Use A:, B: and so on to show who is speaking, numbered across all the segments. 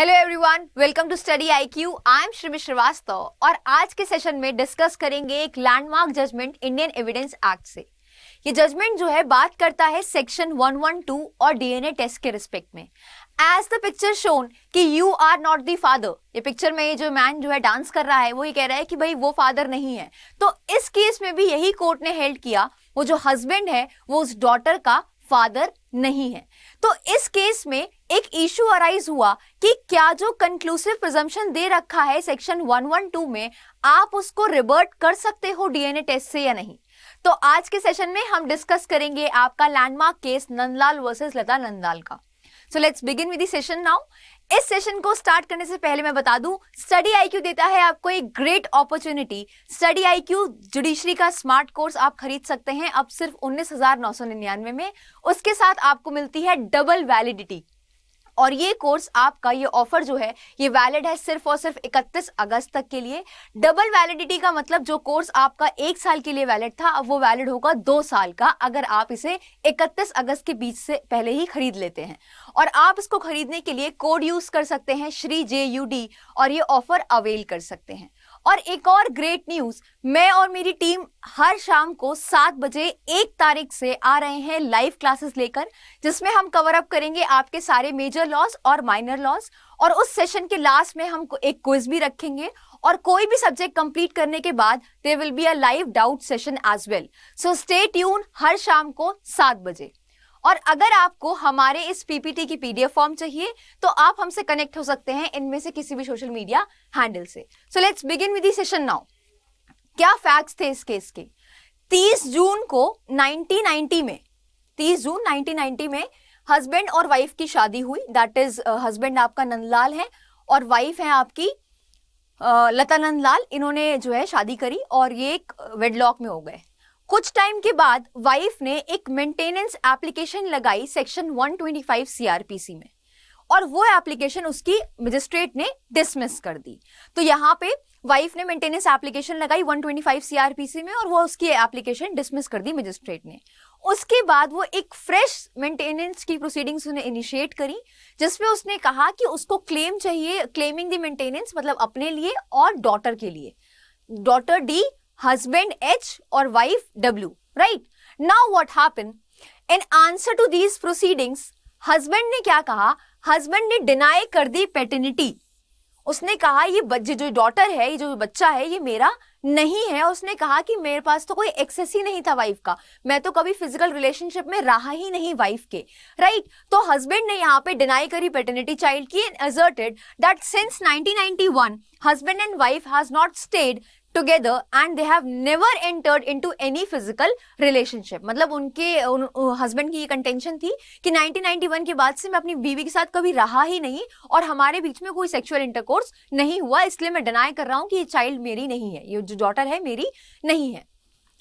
A: Hello everyone, welcome to study IQ. I am Shrimi Srivastava और आज के सेशन में डिस्कस करेंगे एक landmark judgement Indian Evidence Act से। ये जजमेंट जो है बात करता है सेक्शन 112 और डीएनए टेस्ट के रिस्पेक्ट में। एज द पिक्चर शोन कि you are not the father, ये पिक्चर में ये जो मैन जो है डांस कर रहा है वो ये कह रहा है कि भाई वो फादर नहीं है। तो इस केस में भी यही कोर्ट ने हेल्ड किया, वो जो हस्बैंड है वो उस डॉटर का फादर नहीं है। तो इस केस में एक इशू अराइज हुआ कि क्या जो कंक्लूसिव प्रिजम्पशन दे रखा है सेक्शन 112 में, आप उसको रिवर्ट कर सकते हो डीएनए टेस्ट से या नहीं। तो आज के सेशन में हम डिस्कस करेंगे आपका लैंडमार्क केस नंदलाल वर्सेस लता नंदलाल का। So let's begin with the session now. इस सेशन को स्टार्ट करने से पहले मैं बता दूं, स्टडी आईक्यू देता है आपको एक great opportunity. Study IQ judiciary का स्मार्ट कोर्स आप खरीद सकते हैं अब सिर्फ 19,999 में। उसके साथ आपको मिलती है डबल वैलिडिटी, और ये कोर्स आपका, ये ऑफर जो है ये वैलिड है सिर्फ और सिर्फ 31 अगस्त तक के लिए। डबल वैलिडिटी का मतलब जो कोर्स आपका 1 साल के लिए वैलिड था अब वो वैलिड होगा 2 साल का, अगर आप इसे 31 अगस्त के बीच से पहले ही खरीद लेते हैं। और आप इसको खरीदने के लिए कोड यूज कर सकते हैं श्री JUD और ये ऑफर अवेल कर सकते हैं। और एक और ग्रेट न्यूज, मैं और मेरी टीम हर शाम को 7 बजे 1 तारीख से आ रहे हैं लाइव क्लासेस लेकर, जिसमें हम कवर अप करेंगे आपके सारे मेजर लॉज और माइनर लॉज। और उस सेशन के लास्ट में हम एक क्विज भी रखेंगे, और कोई भी सब्जेक्ट कंप्लीट करने के बाद there will be a live doubt session as well. So stay tune हर शाम को 7 बजे। और अगर आपको हमारे इस पीपीटी की पीडीएफ फॉर्म चाहिए तो आप हमसे कनेक्ट हो सकते हैं इनमें से किसी भी सोशल मीडिया हैंडल से। So let's begin with the session now. क्या फैक्ट्स थे इस केस के? 30 जून 1990 में हस्बैंड और वाइफ की शादी हुई। दैट इज हस्बैंड आपका नंदलाल है और वाइफ है आपकी लता नंदलाल। इन्होंने जो है शादी करी और ये एक वेडलॉक में हो गए। कुछ टाइम के बाद वाइफ ने एक मेंटेनेंस एप्लीकेशन लगाई सेक्शन 125 CRPC में, और वो एप्लीकेशन उसकी मजिस्ट्रेट ने डिसमिस कर दी। तो यहाँ पे वाइफ ने मेंटेनेंस एप्लीकेशन लगाई 125 CRPC में और वो उसकी एप्लीकेशन डिसमिस कर दी मजिस्ट्रेट ने। उसके बाद वो एक फ्रेश मेंटेनेंस की प्रोसीडिंग्स उन्हें इनिशिएट करी, जिसमें उसने कहा कि उसको क्लेम चाहिए, क्लेमिंग द मेंटेनेंस मतलब अपने लिए और डॉटर के लिए, डॉटर D, husband H और wife W, right? Now what happened? In answer to these proceedings, husband ने क्या कहा? husband ने deny कर दी paternity। उसने कहा ये जो डॉटर है, ये जो बच्चा है ये मेरा नहीं है। उसने कहा कि मेरे पास तो कोई एक्सेस ही नहीं था वाइफ का, मैं तो कभी फिजिकल रिलेशनशिप में रहा ही नहीं वाइफ के, राइट? तो हस्बैंड ने यहाँ पे डिनाई करी पैटर्निटी चाइल्ड की and asserted that since 1991 husband and wife has not stayed together and they have never entered into any physical relationship। मतलब उनके हस्बैंड की ये कंटेंशन थी कि 1991 के बाद से मैं अपनी बीवी के साथ कभी रहा ही नहीं और हमारे बीच में कोई सेक्सुअल इंटरकोर्स नहीं हुआ, इसलिए मैं डिनाई कर रहा हूं कि ये चाइल्ड मेरी नहीं है, ये जो डॉटर है मेरी नहीं है।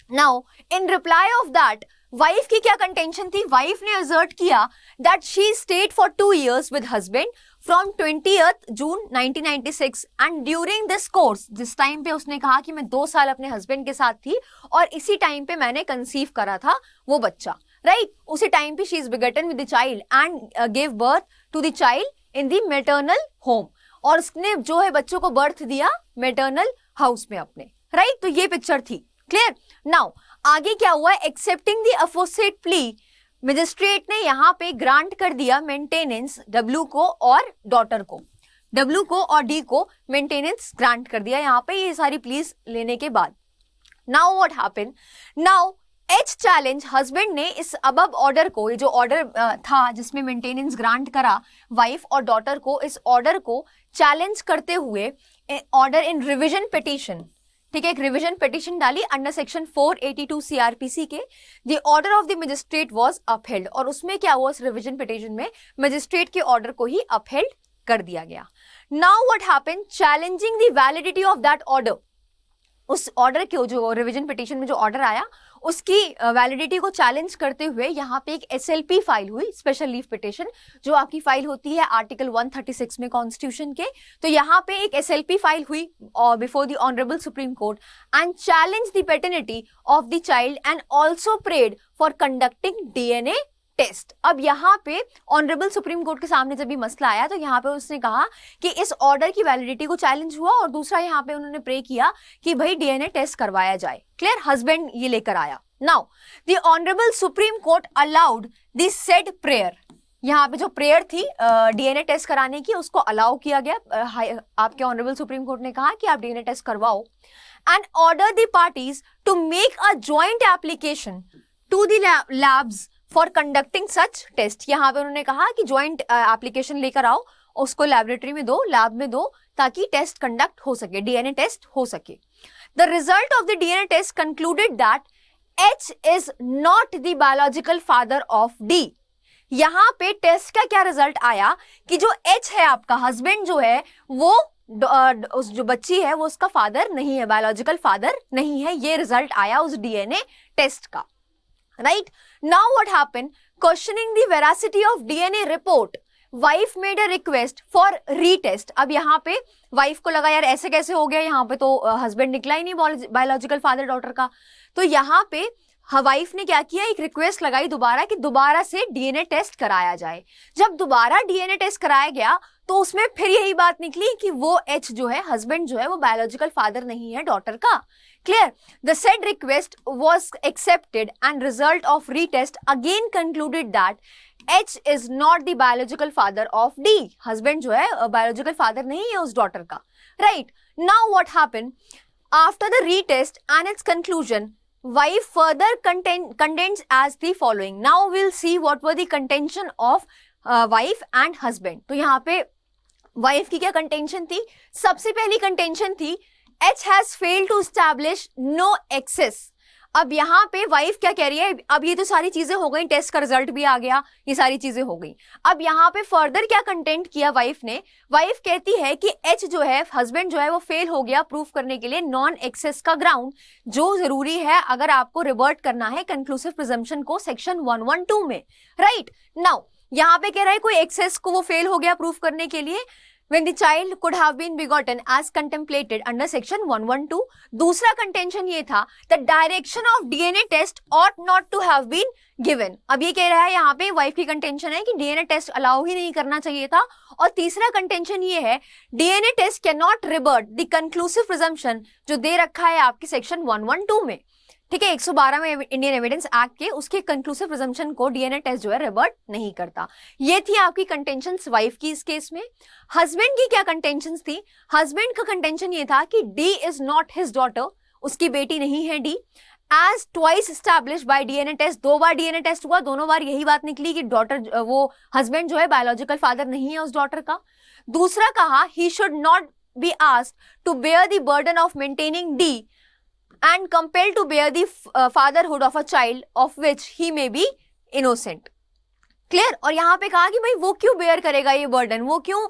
A: Now in reply off that wife की क्या कंटेंशन थी? वाइफ ने असर्ट किया that she state for 2 years with husband from 20th June 1996 and during this course, जिस टाइम पे उसने कहा कि मैं 2 साल अपने हस्बैंड के साथ थी और इसी टाइम पे मैंने कंसीव करा था वो बच्चा, राइट? उसी टाइम पे she is begotten with the child and give birth to the child in the maternal home, और उसने जो है बच्चों को बर्थ दिया मैटरनल हाउस में अपने, राइट? तो ये पिक्चर थी, क्लियर? नाउ आगे क्या हुआ? एक्सेप्टिंग द अफोसेट प्ली, मजिस्ट्रेट ने यहाँ पे ग्रांट कर दिया मेंटेनेंस W को और डॉटर को, W को और D को मेंटेनेंस ग्रांट कर दिया यहाँ पे ये सारी प्लीज लेने के बाद। Now what happened? Now H challenge, husband ने इस अबव ऑर्डर को, ये जो ऑर्डर था जिसमें मेंटेनेंस ग्रांट करा वाइफ और डॉटर को, इस ऑर्डर को चैलेंज करते हुए ऑर्डर इन रिविजन पिटीशन, ठीक है, एक रिवीजन पिटीशन डाली अंडर सेक्शन 482 CRPC के। The order of the magistrate was upheld, और उसमें क्या हुआ? उस रिवीजन पिटीशन में मजिस्ट्रेट के ऑर्डर को ही अपहेल्ड कर दिया गया। Now what happened? Challenging the validity of that order, उस ऑर्डर के जो रिवीजन पिटीशन में जो ऑर्डर आया उसकी वैलिडिटी को चैलेंज करते हुए यहाँ पे एक SLP फाइल हुई, स्पेशल लीव पिटीशन, जो आपकी फाइल होती है आर्टिकल 136 में कॉन्स्टिट्यूशन के। तो यहाँ पे एक SLP फाइल हुई before the honourable Supreme Court and challenge the paternity of the child and also prayed for conducting DNA test. अब यहाँ पे ऑनरेबल सुप्रीम कोर्ट के सामने जब ये मसला आया तो यहाँ पे उसने कहा कि इस ऑर्डर की वैलिडिटी को चैलेंज हुआ, और दूसरा यहाँ पे उन्होंने प्रे किया कि भाई डीएनए टेस्ट करवाया जाए। क्लियर, हस्बैंड ये लेकर आया। Now the honourable Supreme court allowed the said prayer, यहाँ पे जो प्रेयर थी डीएनए टेस्ट कराने की उसको अलाउ किया गया। आपके ऑनरेबल सुप्रीम कोर्ट ने कहा कि आप डीएनए टेस्ट करवाओ, and order the parties to make a joint application to the labs for conducting such test. यहाँ पे उन्होंने कहा कि ज्वाइंट एप्लीकेशन लेकर आओ, उसको लैबोरेटरी में दो, लैब में दो, ताकि टेस्ट कंडक्ट हो सके, डीएनए टेस्ट हो सके। The result of the DNA test concluded that H is not the biological father of D। यहाँ पे टेस्ट का क्या रिजल्ट आया कि जो H है आपका हस्बैंड जो है वो उस जो बच्ची है वो उसका फादर नहीं है, बायोलॉजिकल फादर नहीं है। ये रिजल्ट आया उस डीएनए टेस्ट का। Right now what happened, questioning the veracity of DNA report, wife made a request for retest. अब यहाँ पे वाइफ को लगा यार ऐसे कैसे हो गया, यहाँ पे तो हस्बैंड निकला ही नहीं बायोलॉजिकल फादर डॉटर का। तो यहाँ पे वाइफ ने क्या किया, एक रिक्वेस्ट लगाई दोबारा कि दोबारा से डीएनए टेस्ट कराया जाए। जब दोबारा डीएनए टेस्ट कराया गया तो उसमें फिर यही बात निकली कि वो एच जो है हस्बैंड जो है वो बायोलॉजिकल फादर नहीं है डॉटर का। Clear, the said request was accepted and result of retest again concluded that H is not the biological father of D। Husband जो है बायोलॉजिकल फादर नहीं है उस डॉटर का। Right now what happened, after the retest and it's conclusion, wife further contends as the following। now we'll see what were the contention of wife and husband। तो यहाँ पे wife की क्या contention थी, सबसे पहली कंटेंशन थी H has failed to establish no excess। अब यहाँ पे वाइफ क्या कह रही है, अब ये तो सारी चीजें हो गई, टेस्ट का रिजल्ट भी आ गया, ये सारी चीजें हो गई। अब यहाँ पे फर्दर क्या कंटेंट किया वाइफ ने, वाइफ कहती है कि एच जो है हस्बैंड जो है वो फेल हो गया प्रूफ करने के लिए नॉन एक्सेस का ग्राउंड, जो जरूरी है अगर आपको रिवर्ट करना है कंक्लूसिव प्रिजम्पशन को सेक्शन 112 में। राइट नाउ यहाँ पे कह रहा है कोई एक्सेस को वो फेल हो गया प्रूफ करने के लिए when the child could have been begotten as contemplated under section 112। दूसरा कंटेंशन ये था the direction of DNA test ought not to have been given। अब ये कह रहा है यहाँ पे वाइफ की कंटेंशन है कि डीएनए टेस्ट अलाउ ही नहीं करना चाहिए था। और तीसरा कंटेंशन ये है DNA test can not revert the conclusive presumption जो दे रखा है आपकी सेक्शन 112 में। ठीक है, 112 में इंडियन एविडेंस एक्ट के उसके कंक्लूसिव प्रिजम्पशन को डीएनए टेस्ट जो है रिवर्ट नहीं करता। ये थी आपकी कंटेंशंस वाइफ की इस केस में। हस्बैंड की क्या कंटेंशंस थी, हस्बैंड का कंटेंशन ये था कि D is not his daughter, उसकी बेटी नहीं है D, as twice established by DNA test. 2 बार डीएनए टेस्ट हुआ, दोनों बार यही बात निकली कि डॉटर वो हस्बैंड जो है बायोलॉजिकल फादर नहीं है उस डॉटर का। दूसरा कहा he should not be asked to bear the burden of maintaining D and compelled to bear the fatherhood of a child of which he may be innocent। Clear, और यहाँ पे कहा कि भाई वो क्यों बेयर करेगा ये बर्डन, वो क्यों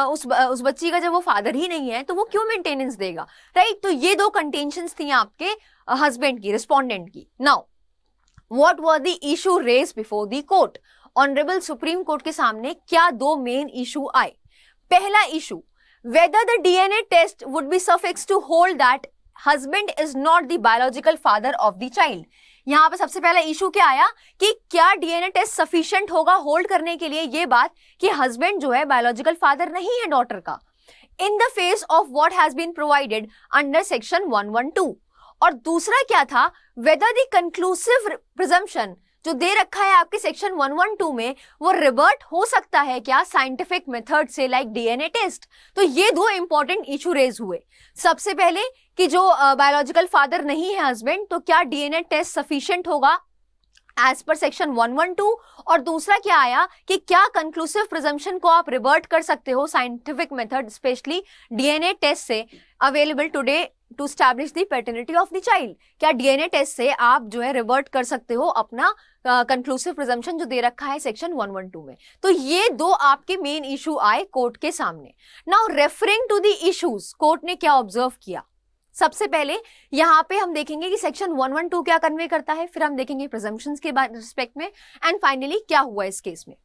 A: उस बच्ची का जब वो फादर ही नहीं है तो वो क्यों मेंटेनेंस देगा। राइट, तो ये 2 कंटेंशंस थी आपके हस्बैंड की, रिस्पोंडेंट की। Now what were the issue raise before the court, honourable Supreme Court के सामने क्या 2 मेन इशू आए। पहला issue, whether the DNA test would be sufficient to hold that husband is not the biological father of the child। यहाँ पे सबसे पहला issue क्या आया कि क्या डीएनए टेस्ट सफिशिएंट होगा होल्ड करने के लिए ये बात कि हस्बैंड जो है बायोलॉजिकल फादर नहीं है डॉटर का, in the face of what has been provided under section 112। और दूसरा क्या था, वेदर द कंक्लूसिव प्रिजम्पशन जो दे रखा है आपके सेक्शन 112 में वो रिवर्ट हो सकता है क्या साइंटिफिक मेथड से, लाइक डीएनए टेस्ट। तो ये 2 इंपॉर्टेंट इशू रेज हुए। सबसे पहले कि जो बायोलॉजिकल फादर नहीं है हस्बैंड, तो क्या डीएनए टेस्ट सफिशिएंट होगा एज पर सेक्शन 112। और दूसरा क्या आया कि क्या कंक्लूसिव प्रिजम्पशन को आप रिवर्ट कर सकते हो scientific method specially DNA test से available today to establish the paternity of the child. क्या डीएनए टेस्ट से आप जो है रिवर्ट कर सकते हो अपना कंक्लूसिव प्रिजम्पशन जो दे रखा है सेक्शन 112 में। तो ये 2 आपके मेन इशू आए कोर्ट के सामने। Now referring to the issues, court ने क्या ऑब्जर्व किया। सबसे पहले यहाँ पे हम देखेंगे कि सेक्शन 112 क्या कन्वे करता है, फिर हम देखेंगे प्रिजम्पशंस के रिस्पेक्ट में, एंड फाइनली क्या हुआ इस केस में।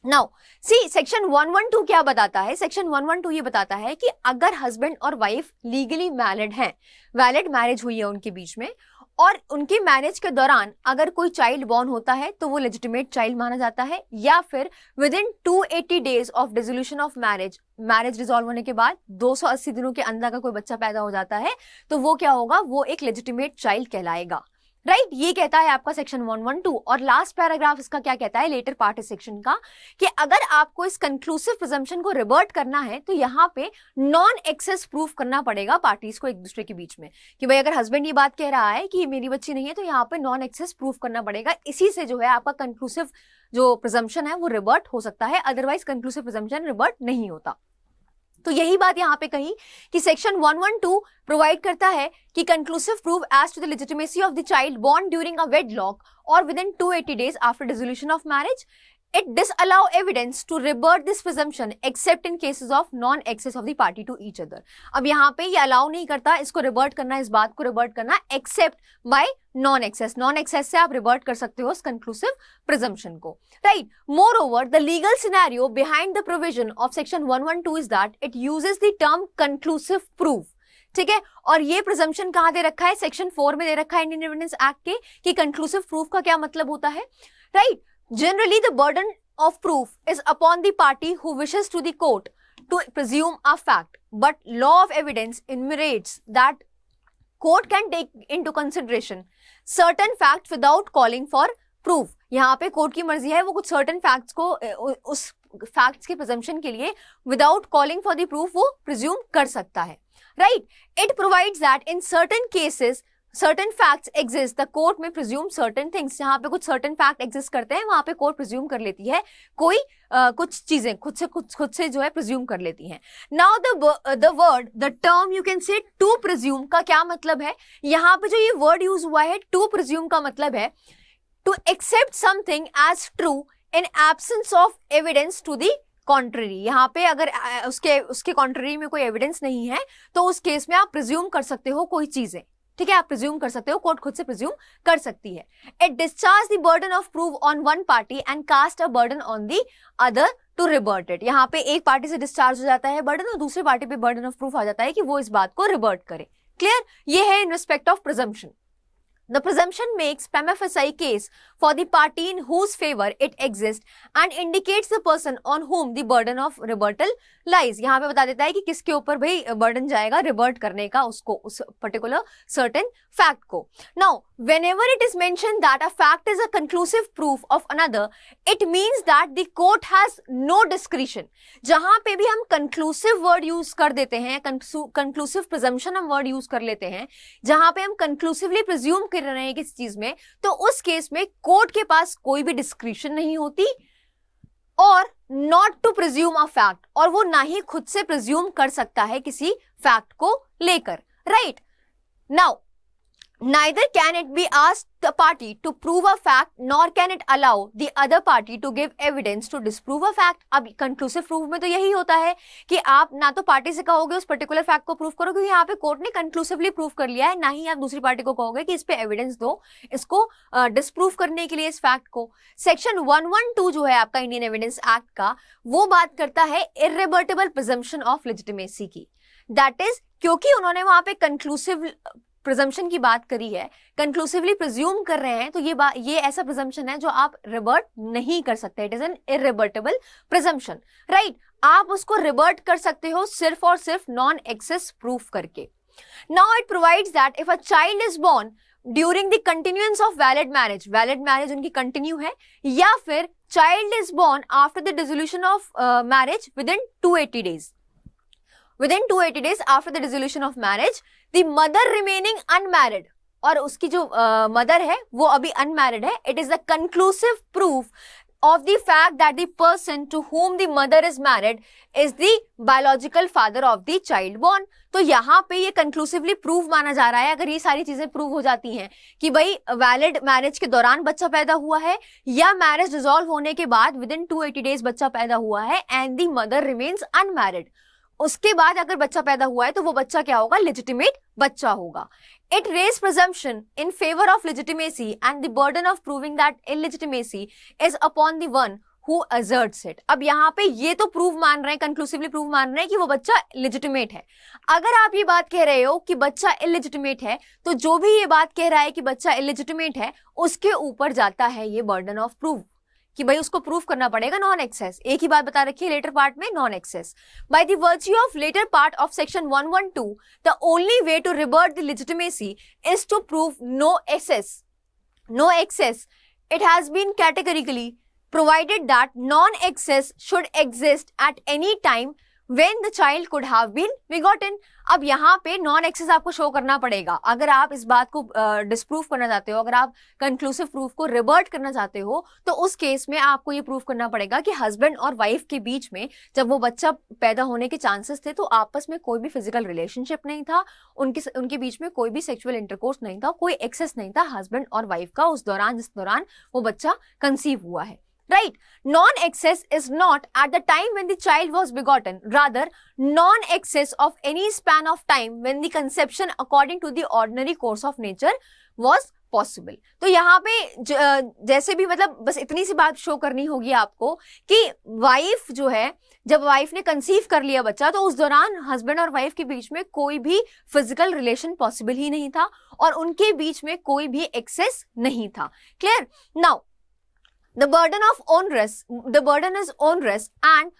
A: नाउ सी सेक्शन 112 क्या बताता है, सेक्शन 112 ये बताता है कि अगर हस्बैंड और वाइफ लीगली मैरिड हैं, वैलिड मैरिज हुई है उनके बीच में, और उनके मैरिज के दौरान अगर कोई चाइल्ड बॉर्न होता है तो वो लेजिटिमेट चाइल्ड माना जाता है, या फिर with in 280 days of dissolution of marriage resolve होने के बाद 280 दिनों के अंदर का कोई बच्चा पैदा हो जाता है तो वो क्या होगा, वो एक लेजिटिमेट चाइल्ड कहलाएगा। राइट, ये कहता है आपका सेक्शन 112। और लास्ट पैराग्राफ इसका क्या कहता है, लेटर पार्ट इस सेक्शन का, कि अगर आपको इस कंक्लूसिव प्रिजम्पशन को रिवर्ट करना है तो यहाँ पे नॉन एक्सेस प्रूफ करना पड़ेगा पार्टीज को एक दूसरे के बीच में, कि भाई अगर हस्बैंड ये बात कह रहा है कि मेरी बच्ची नहीं है तो यहाँ पे नॉन एक्सेस प्रूफ करना पड़ेगा। इसी से जो है आपका कंक्लूसिव जो प्रिजम्पशन है वो रिवर्ट हो सकता है, अदरवाइज कंक्लूसिव प्रिजम्पशन रिवर्ट नहीं होता। तो यही बात यहाँ पे कही कि सेक्शन 112 प्रोवाइड करता है कि conclusive proof as to the legitimacy of the child born during a wedlock और within 280 days after dissolution of marriage, it disallow evidence to rebut this presumption except in cases of non-access of the party to each other। अब यहाँ पे ये allow नहीं करता इसको revert करना, इस बात को रिवर्ट करना, except by non access. Non access से आप रिवर्ट कर सकते हो उस कंक्लूसिव प्रिजम्पशन को, right. Moreover the legal scenario behind the provision of section 112 is that it uses the term conclusive proof, ठीक है। और ये प्रिजम्पशन कहाँ दे रखा है, सेक्शन 4 में दे रखा है इंडियन एविडेंस एक्ट के, कि कंक्लूसिव प्रूफ का क्या मतलब होता है, right. Generally, the burden of proof is upon the party who wishes to the court to presume a fact, but law of evidence enumerates that court can take into consideration certain facts without calling for proof। यहाँ पे court की मर्जी है, वो कुछ certain facts को उस facts के presumption के लिए without calling for the proof वो presume कर सकता है, right। It provides that in certain cases certain facts exist, the court may presume certain things। यहाँ पे कुछ certain fact exist करते हैं, वहाँ पे court presume कर लेती है कोई कुछ चीजें खुद से जो है presume कर लेती हैं। Now the word, the term you can say to presume का क्या मतलब है, यहाँ पे जो ये word use हुआ है to presume का मतलब है to accept something as true in absence of evidence to the contrary। यहाँ पे अगर उसके contrary में कोई evidence नहीं है तो उस केस में आप presume कर सकते हो कोई चीजें, ठीक है, आप प्रिज्यूम कर सकते हो, कोर्ट खुद से प्रिज्यूम कर सकती है। It discharge the burden of proof on one party and cast a burden on the other to revert it. यहाँ पे एक पार्टी से डिस्चार्ज हो जाता है बर्डन और दूसरी पार्टी पे बर्डन ऑफ प्रूफ आ जाता है कि वो इस बात को रिवर्ट करे। क्लियर, ये है इन respect of presumption. The presumption makes prima facie case for the party in whose favor it exists and indicates the person on whom the burden of rebuttal lies। यहाँ पे बता देता है कि किसके ऊपर भाई बर्डन जाएगा रिवर्ट करने का उसको, उस पर्टिकुलर सर्टेन फैक्ट को। Now, whenever it is mentioned that a fact is a conclusive proof of another, it means that the court has no discretion। जहाँ पे भी हम conclusive word use कर देते हैं, conclusive presumption हम word use कर लेते हैं, जहाँ पे हम conclusively presume कर रहे हैं किसी चीज में, तो उस केस में कोर्ट के पास कोई भी डिस्क्रिप्शन नहीं होती और not to presume a fact, और वो ना ही खुद से प्रिज्यूम कर सकता है किसी फैक्ट को लेकर, right. Now neither can it be asked the party to prove a fact nor can it allow the other party to give evidence to disprove a fact। अब कंक्लूसिव प्रूफ में तो यही होता है कि आप ना तो पार्टी से कहोगे उस पर्टिकुलर फैक्ट को प्रूफ करो, क्योंकि यहाँ पे कोर्ट ने कंक्लूसिवली प्रूफ कर लिया है, ना ही आप दूसरी पार्टी को कहोगे कि इस पे एविडेंस दो इसको डिस्प्रूव करने के लिए इस फैक्ट को। सेक्शन 112 जो है आपका इंडियन एविडेंस एक्ट का, वो बात करता है इर्रिवर्टिबल प्रिजम्पशन ऑफ लेजिटिमेसी की। दैट इज क्योंकि उन्होंने वहां पे कंक्लूसिव प्रिजम्पशन की बात करी है, कंक्लूसिवली प्रिज्यूम कर रहे हैं, तो ये ऐसा प्रिजम्पशन है जो आप रिवर्ट नहीं कर सकते। It is an irrevertible presumption, right. आप उसको रिवर्ट कर सकते हो सिर्फ और सिर्फ नॉन एक्सेस प्रूफ करके। Now it provides that if a child is born during the continuance of valid marriage उनकी कंटिन्यू है, या फिर child is born after the dissolution of marriage within 280 days, within 280 days after the dissolution of marriage, the mother remaining unmarried, और उसकी जो mother है वो अभी अनमैरिड है, it is the conclusive proof of the fact that the person to whom the mother is married is the biological father of the child born। तो यहाँ पे ये कंक्लूसिवली प्रूव माना जा रहा है अगर ये सारी चीजें प्रूव हो जाती हैं कि भाई वैलिड मैरिज के दौरान बच्चा पैदा हुआ है या मैरिज डिसॉल्व होने के बाद विद इन 280 days बच्चा पैदा हुआ है and the mother remains unmarried. उसके बाद अगर बच्चा पैदा हुआ है तो वो बच्चा क्या होगा, लेजिटिमेट बच्चा होगा। It raised presumption in favor of legitimacy and the burden of proving that illegitimacy is upon the one who asserts it। अब यहाँ पे ये तो प्रूव मान रहे हैं, कंक्लूसिवली प्रूव मान रहे हैं कि वो बच्चा लेजिटिमेट है। अगर आप ये बात कह रहे हो कि बच्चा इलेजिटिमेट है, तो जो भी ये बात कह रहा है कि बच्चा इलेजिटिमेट है, उसके ऊपर जाता है ये बर्डन ऑफ प्रूफ कि भाई उसको प्रूफ करना पड़ेगा नॉन एक्सेस। एक ही बात बता रखी है लेटर पार्ट में, non access. By the virtue of latter part of section 112 the only way to revert the legitimacy is to prove no access. No access, it has been categorically provided that non-excess should exist at any time when the child could have been begotten। अब यहाँ पे non access आपको show करना पड़ेगा। अगर आप इस बात को डिस्प्रूव करना चाहते हो, अगर आप कंक्लूसिव प्रूफ को रिवर्ट करना चाहते हो, तो उस केस में आपको ये प्रूफ करना पड़ेगा कि हस्बैंड और वाइफ के बीच में जब वो बच्चा पैदा होने के चांसेस थे, तो आपस में कोई भी फिजिकल रिलेशनशिप नहीं था, उनके बीच में कोई भी सेक्सुअल इंटरकोर्स नहीं था, कोई एक्सेस नहीं था हस्बैंड और वाइफ का उस दौरान जिस दौरान वो बच्चा कंसीव हुआ है। Right? Non-excess is not at the time when the child was begotten, rather non-excess of any span of time when the conception according to the ordinary course of nature was possible। तो यहाँ पे जैसे भी मतलब बस इतनी सी बात show करनी होगी आपको कि वाइफ जो है, जब वाइफ ने कंसीव कर लिया बच्चा, तो उस दौरान हस्बैंड और वाइफ के बीच में कोई भी फिजिकल रिलेशन पॉसिबल ही नहीं था और उनके बीच में कोई भी एक्सेस नहीं था। Clear? Now the burden is onerous and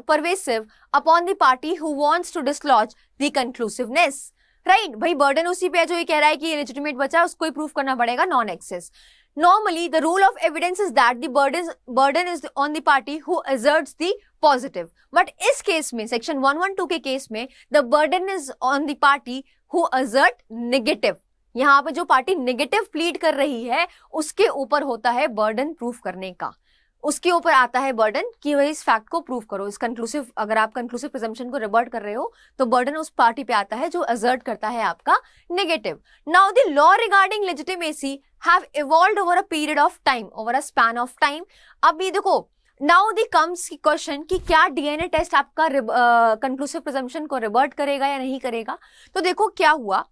A: pervasive upon the party who wants to dislodge the conclusiveness। Right भाई, बर्डन उसी पे है जो ये कह रहा है कि ये लेजिटिमेट बच्चा है, उसको ही प्रूफ करना पड़ेगा non access. Normally the rule of evidence is that the burden is on the party who asserts the positive, but इस केस में सेक्शन 112 के केस में the burden is on the party who assert negative। यहाँ पे जो party negative plead कर रही है उसके ऊपर होता है बर्डन प्रूफ करने का, उसके ऊपर आता है बर्डन कि वही इस फैक्ट को प्रूफ करो। इस कंक्लूसिव, अगर आप कंक्लूसिव प्रिजम्पशन को रिवर्ट कर रहे हो तो बर्डन उस पार्टी पे आता है जो असर्ट करता है आपका negative. Now the law regarding legitimacy have evolved over a period of time, over a span of time. अब ये देखो, नाउ द कम्स क्वेश्चन कि क्या डीएनए टेस्ट आपका कंक्लूसिव प्रिजम्पशन को रिवर्ट करेगा या नहीं करेगा। तो देखो क्या हुआ,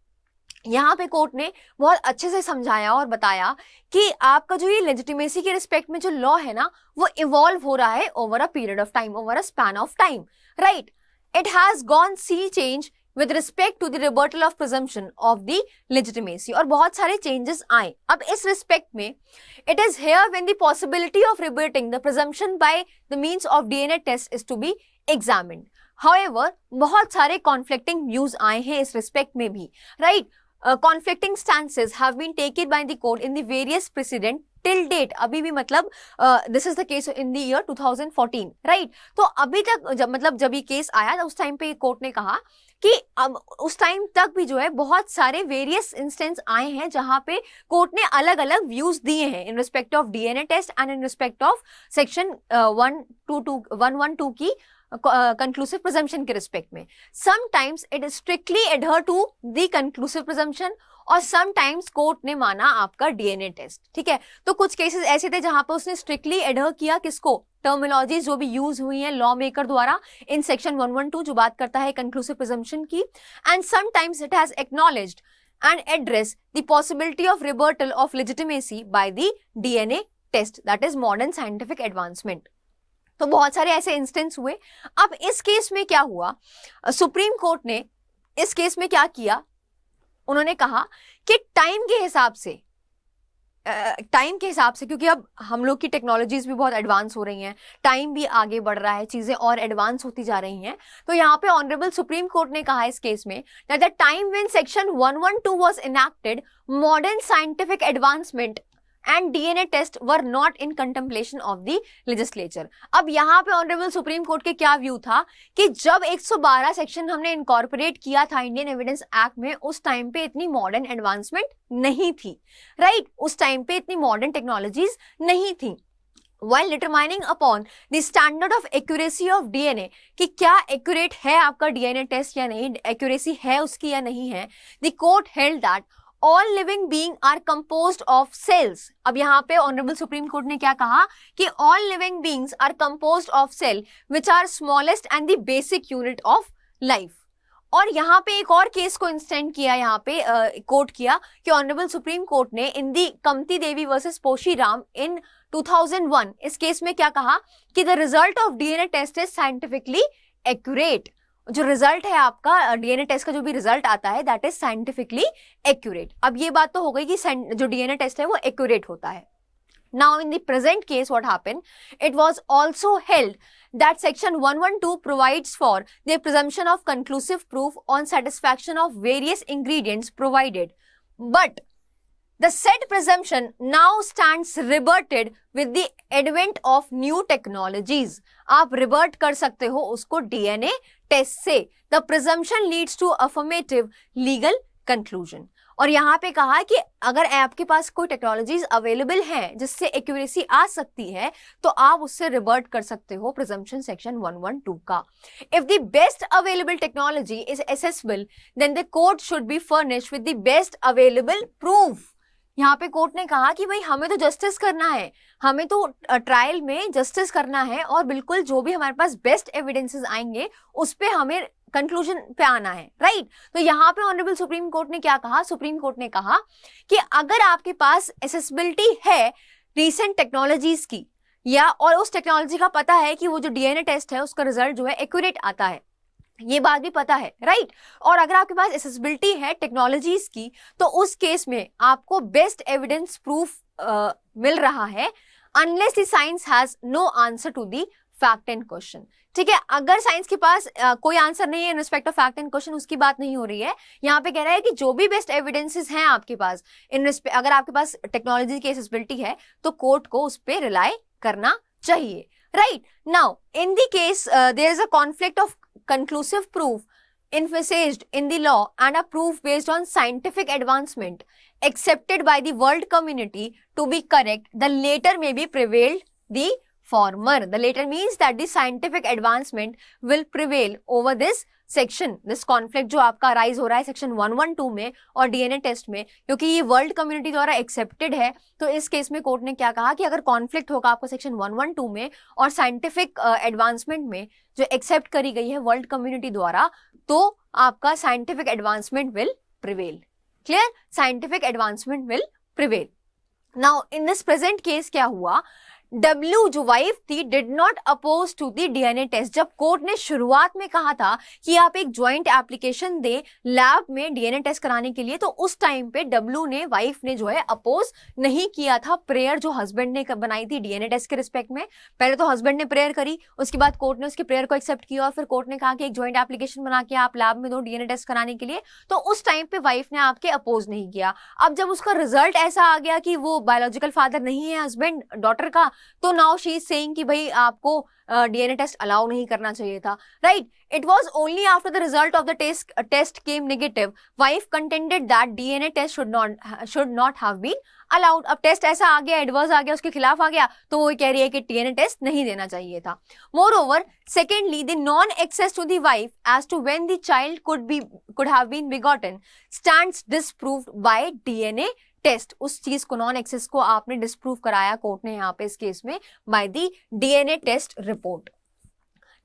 A: यहाँ पे कोर्ट ने बहुत अच्छे से समझाया और बताया कि आपका जो ये लेजिटिमेसी के रिस्पेक्ट में जो लॉ है ना, वो इवॉल्व हो रहा है over a period of time, over a span of time. Right? It has gone sea change with respect to the revertal of presumption of the legitimacy, और बहुत सारे चेंजेस आए। अब इस रिस्पेक्ट में it is here when the possibility of reverting the presumption by the means of DNA test is to be examined. However बहुत सारे conflicting views आए हैं इस रिस्पेक्ट में भी। Right? conflicting stances have been taken by the court in the various precedent till date। अभी भी मतलब this is the case in the year 2014। Right? तो अभी तक जब ये केस आया उस टाइम पे कोर्ट ने कहा कि अब उस टाइम तक भी जो है बहुत सारे वेरियस इंस्टेंस आए हैं जहां पे कोर्ट ने अलग अलग व्यूज दिए हैं in respect of DNA test and in respect of section 112 की conclusive presumption के रिस्पेक्ट में। Sometimes it is strictly adhere to the conclusive presumption और sometimes कोर्ट ने माना आपका डीएनए टेस्ट। ठीक है? तो कुछ केसेस ऐसे थे जहां पर उसने स्ट्रिक्टली एडहर किया किसको, टर्मिनोलॉजी जो भी यूज हुई है लॉ मेकर द्वारा इन सेक्शन 112 जो बात करता है कंक्लूसिव प्रिजम्पशन की, and sometimes it has acknowledged and address the possibility of rebuttal of legitimacy by the DNA test, that is modern scientific advancement। तो बहुत सारे ऐसे इंस्टेंस हुए। अब इस केस में क्या हुआ, सुप्रीम कोर्ट ने इस केस में क्या किया, उन्होंने कहा कि टाइम के हिसाब से क्योंकि अब हम लोग की टेक्नोलॉजीज भी बहुत एडवांस हो रही हैं, टाइम भी आगे बढ़ रहा है, चीजें और एडवांस होती जा रही हैं, तो यहाँ पे ऑनरेबल सुप्रीम कोर्ट ने कहा इस केस में that the time when section 112 was enacted modern scientific advancement and DNA test were not in contemplation of the legislature. अब यहाँ पे ऑनरेबल सुप्रीम कोर्ट के क्या व्यू था कि जब 112 सेक्शन हमने इनकॉर्पोरेट किया था इंडियन एविडेंस एक्ट में, उस टाइम पे इतनी मॉडर्न एडवांसमेंट नहीं थी। राइट? उस टाइम पे इतनी मॉडर्न टेक्नोलॉजीज नहीं थी। While determining upon the standard of accuracy of DNA कि क्या एक्यूरेट है आपका डीएनए टेस्ट या नहीं, एक्यूरेसी है उसकी या नहीं है, the court held that all living being are composed of cells। अब यहाँ पे ऑनरेबल सुप्रीम कोर्ट ने क्या कहा कि all living beings are composed of cell which are smallest and the basic unit of life। और यहाँ पे एक और केस को इंस्टेंट किया, यहाँ पे कोर्ट किया कि ऑनरेबल सुप्रीम कोर्ट ने इन दी कमती देवी वर्सेस पोशी राम इन 2001, इस केस में क्या कहा कि the result of DNA test is scientifically accurate. जो रिजल्ट है आपका डीएनए टेस्ट का जो भी रिजल्ट आता है दैट इज साइंटिफिकली एक्यूरेट। अब ये बात तो हो गई कि जो डीएनए टेस्ट है वो एक्यूरेट होता है। Now in the present case what happened, it was also held that section 112 provides for the presumption of conclusive proof on satisfaction of various ingredients provided, but the said presumption now stands rebutted with the advent of new technologies. आप revert कर सकते हो उसको DNA test से। The presumption leads to affirmative legal conclusion। और यहाँ पे कहा कि अगर आपके पास कोई टेक्नोलॉजीज अवेलेबल हैं जिससे एक्यूरेसी आ सकती है तो आप उससे रिवर्ट कर सकते हो प्रिजम्पशन सेक्शन 112 का। If the best available technology is accessible then the court should be furnished with the best available proof. यहाँ पे कोर्ट ने कहा कि भाई हमें तो जस्टिस करना है, हमें तो ट्रायल में जस्टिस करना है और बिल्कुल जो भी हमारे पास बेस्ट एविडेंसेस आएंगे उस पे हमें कंक्लूजन पे आना है, राइट। तो यहाँ पे ऑनरेबल सुप्रीम कोर्ट ने क्या कहा, सुप्रीम कोर्ट ने कहा कि अगर आपके पास एसेसिबिलिटी है रीसेंट टेक्नोलॉजीज की या और उस टेक्नोलॉजी का पता है कि वो जो डीएनए टेस्ट है उसका रिजल्ट जो है एक्यूरेट आता है, ये बात भी पता है, राइट। और अगर आपके पास एसेसिबिलिटी है टेक्नोलॉजीज की तो उस केस में आपको बेस्ट एविडेंस प्रूफ मिल रहा है unless the science has no answer to the fact and question. ठीक है, अगर साइंस के पास कोई आंसर नहीं है इन respect of fact and question, उसकी बात नहीं हो रही है। यहाँ पे कह रहा है कि जो भी बेस्ट एविडेंसेस हैं आपके पास इन रिस्पेक्ट, अगर आपके पास टेक्नोलॉजी की एसेसिबिलिटी है तो कोर्ट को उस पर रिलाई करना चाहिए, right. Now in the case there is a conflict of conclusive proof envisaged in the law and a proof based on scientific advancement accepted by the world community to be correct, the later may be prevailed the former. The later means that the scientific advancement will prevail over this section, this conflict जो आपका arise हो रहा है section 112 में और DNA test में, क्योंकि ये वर्ल्ड कम्युनिटी द्वारा एक्सेप्टेड है। तो इस केस में कोर्ट ने क्या कहा कि अगर कॉन्फ्लिक्ट होगा आपको सेक्शन 112 में और साइंटिफिक एडवांसमेंट में जो एक्सेप्ट करी गई है वर्ल्ड कम्युनिटी द्वारा, तो आपका scientific advancement will prevail. Clear, scientific advancement will prevail. Now in this present case क्या हुआ, डब्ल्यू जो वाइफ थी did not oppose to the DNA test. जब कोर्ट ने शुरुआत में कहा था कि आप एक ज्वाइंट एप्लीकेशन दे लैब में डीएनए टेस्ट कराने के लिए, तो उस टाइम पे डब्ल्यू ने, वाइफ ने जो है अपोज नहीं किया था प्रेयर जो हस्बैंड ने बनाई थी डीएनए टेस्ट के रिस्पेक्ट में। पहले तो हस्बैंड ने प्रेयर करी, उसके बाद कोर्ट ने उसके प्रेयर को एक्सेप्ट किया और फिर कोर्ट ने कहा कि एक ज्वाइंट एप्लीकेशन बना के आप लैब में दो डीएनए टेस्ट कराने के लिए। तो उस टाइम पे वाइफ ने आपके अपोज नहीं किया। अब जब उसका रिजल्ट ऐसा आ गया कि वो बायोलॉजिकल फादर नहीं है हस्बैंड डॉटर का, तो नाउ शी इज सेइंग कि भाई आपको डीएनए टेस्ट अलाउ नहीं करना चाहिए था, right. It was only after the result of the test came negative, wife contended that DNA test should not have been allowed. अब टेस्ट ऐसा आ गया, एडवर्स आ गया, उसके खिलाफ आ गया, तो वो कह रही है कि डीएनए टेस्ट नहीं देना चाहिए था। Moreover secondly the non access to the wife as to when the child could have been begotten stands disproved by DNA test. उस चीज को, नॉन एक्सेस को आपने डिसप्रूव कराया कोर्ट ने यहाँ पे इस केस में by the DNA test report.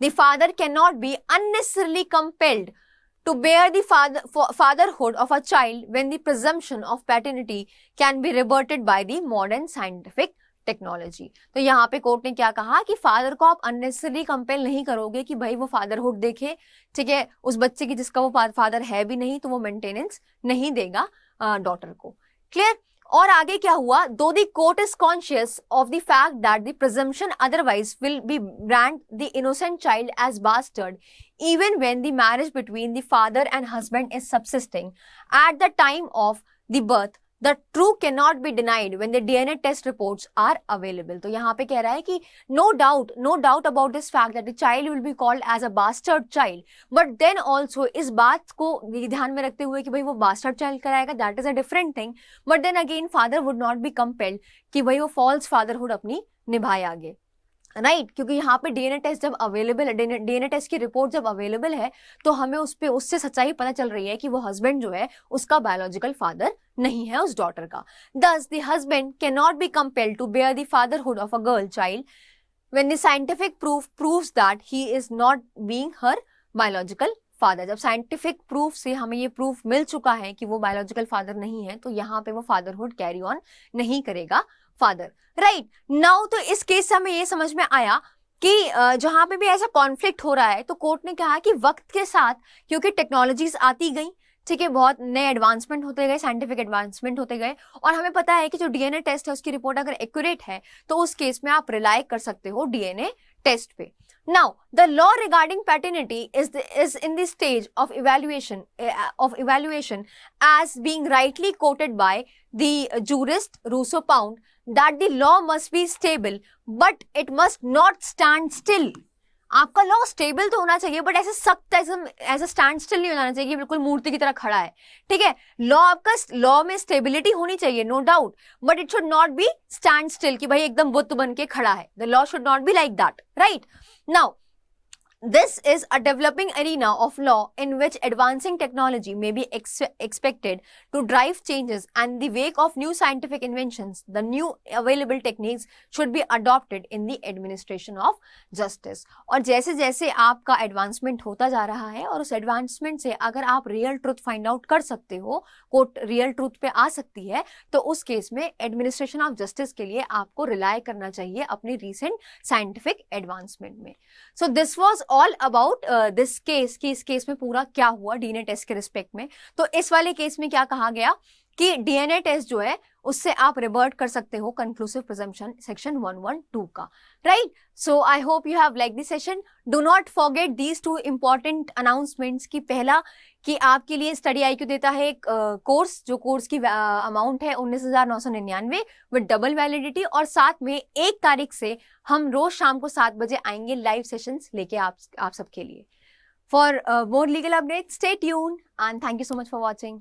A: The father can not be unnecessarily compelled to bear the fatherhood of a child when the presumption of paternity can be rebutted by the modern scientific technology. तो यहाँ पे court ने क्या कहा कि father को आप unnecessary compel नहीं करोगे कि भाई वो फादरहुड देखे, ठीक है, उस बच्चे की जिसका वो फादर है भी नहीं, तो वो मेंटेनेंस नहीं देगा डॉटर को। क्लियर। और आगे क्या हुआ, though the court is conscious of the fact that the presumption otherwise will be brand the innocent child as bastard even when the marriage between the father and husband is subsisting at the time of the birth, the true cannot be denied when the DNA test reports are available। तो यहाँ पे कह रहा है कि no doubt about this fact that the child will be called as a bastard child, but then also इस बात को ध्यान में रखते हुए कि भाई वो bastard child कराएगा, that is a different thing, but then again father would not be compelled कि भाई वो false fatherhood अपनी निभाए आगे, राइट। क्योंकि यहाँ पे डीएनए टेस्ट जब अवेलेबल है, डीएनए टेस्ट की रिपोर्ट जब अवेलेबल है, तो हमें उससे सच्चाई पता चल रही है कि वो हस्बैंड जो है उसका बायोलॉजिकल फादर नहीं है उस डॉटर का। Thus the husband cannot be compelled to bear the fatherhood of a girl child when the scientific proof proves that he is not being her biological father। जब scientific proof से हमें ये proof मिल चुका है कि वो biological father नहीं है, तो यहाँ पे वो फादरहुड कैरी ऑन नहीं करेगा फादर, राइट। नाउ तो इस केस से हमें ये समझ में आया कि जहां पे भी ऐसा कॉन्फ्लिक्ट हो रहा है तो कोर्ट ने कहा कि वक्त के साथ क्योंकि टेक्नोलॉजीज आती गई, ठीक है, बहुत नए एडवांसमेंट होते गए, साइंटिफिक एडवांसमेंट होते गए, और हमें पता है कि जो डीएनए टेस्ट है उसकी रिपोर्ट अगर एक्यूरेट है तो उस केस में आप रिलाई कर सकते हो डीएनए टेस्ट पे। Now, the law regarding paternity is in the stage of evaluation as being rightly quoted by the jurist Russo Pound that the law must be stable, but it must not stand still. आपका law stable तो होना चाहिए but ऐसे सख्त ऐसा stand still नहीं होना चाहिए कि बिल्कुल मूर्ति की तरह खड़ा है, ठीक है। लॉ आपका लॉ में स्टेबिलिटी होनी चाहिए, no doubt, but it should not be stand still कि भाई एकदम बुत बन के खड़ा है। The law should not be like that, right. Now this is a developing arena of law in which advancing technology may be expected to drive changes, and the wake of new scientific inventions, the new available techniques should be adopted in the administration of justice. और जैसे जैसे आपका advancement होता जा रहा है और उस advancement से अगर आप real truth find out कर सकते हो, कोर्ट real truth पे आ सकती है, तो उस केस में administration of justice के लिए आपको rely करना चाहिए अपनी recent scientific advancement में। So this was all about this case कि इस केस में पूरा क्या हुआ डीएनए टेस्ट के रिस्पेक्ट में। तो इस वाले केस में क्या कहा गया कि डीएनए टेस्ट जो है उससे आप रिवर्ट कर सकते हो कंक्लूसिव प्रिजम्पशन सेक्शन 112 का, right. So I hope you have like this session. Do not forget these two important announcements की पहला कि आपके लिए स्टडी IQ देता है एक कोर्स, जो कोर्स की अमाउंट है 19,999 विद डबल वैलिडिटी, और साथ में 1 तारीख से हम रोज शाम को 7 बजे आएंगे लाइव सेशंस लेके आप सबके लिए। For more legal update stay tune and thank you so much for watching.